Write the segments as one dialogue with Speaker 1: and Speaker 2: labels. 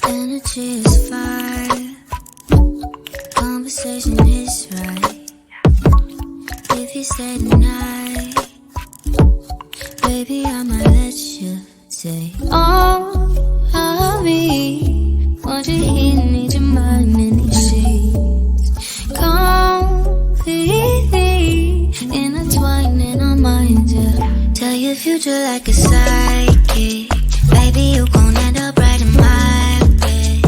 Speaker 1: Energy is fire, conversation is right. If you say tonight, baby, I might let you say all of me. Want you here, need your mind in these sheets. Completely intertwining our minds, yeah. Tell your future like a psychic. Baby, you gon' end up right in my bed.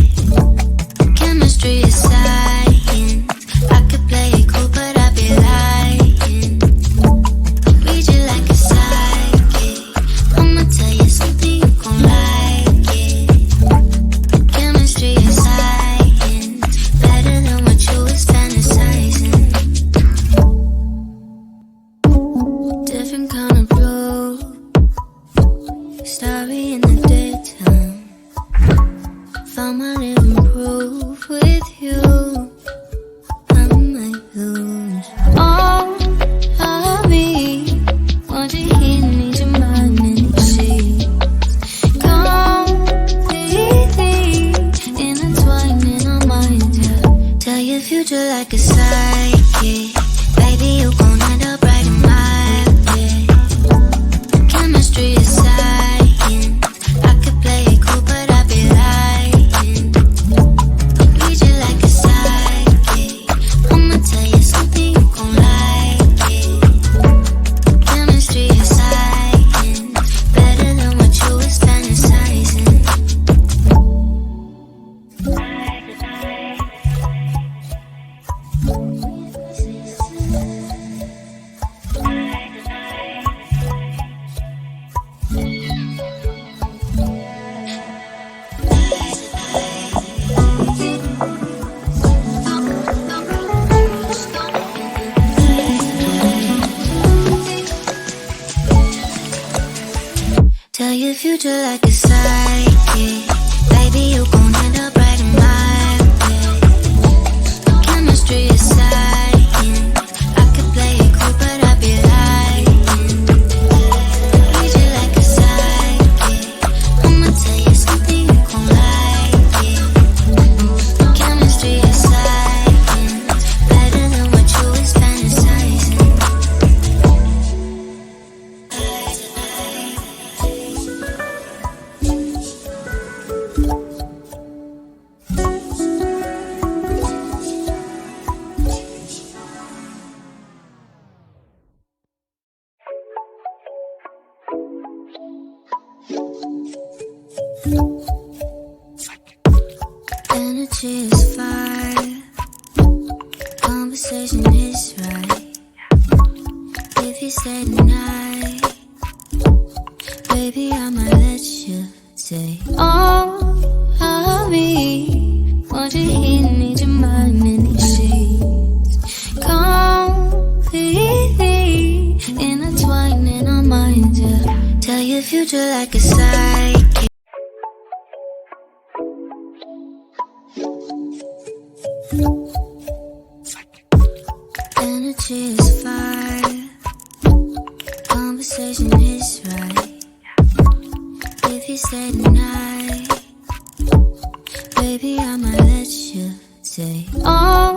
Speaker 1: Chemistry is science. I could play it cool, but I'd be lying. Read you like a psychic. I'ma tell you something, you gon' like it. Chemistry is science. Better than what you was fantasizing. Different kind of blue. Starry in the daytime. Found my living proof with you. I might lose all of me. Want you here, need your mind in these sheets. Completely intertwining our minds, yeah. Tell your future like a psychic. Baby, you gon' end up right in my bed. Chemistry is science. I could play it cool, but I'd be lying. Read you like a psychic. I'ma tell you something, you gon' like it. Chemistry is science. Better than what you was fantasizing. Tell your future like a psychic. Baby, you gon' end up right in my bed. Chemistry is science. I could play it cool, but I'd be lying. Read you like a psychic. I'ma tell you something, you gon' like it. Chemistry is science. Better than what you was fantasizing. Energy is fire, conversation is right. If you say tonight, baby, I might let you say all of me. Want you here, need your mind in these sheets. Completely intertwining our minds, yeah. Tell your future like a psychic. Energy is fire, conversation is right. If you say tonight, baby, I might let you say all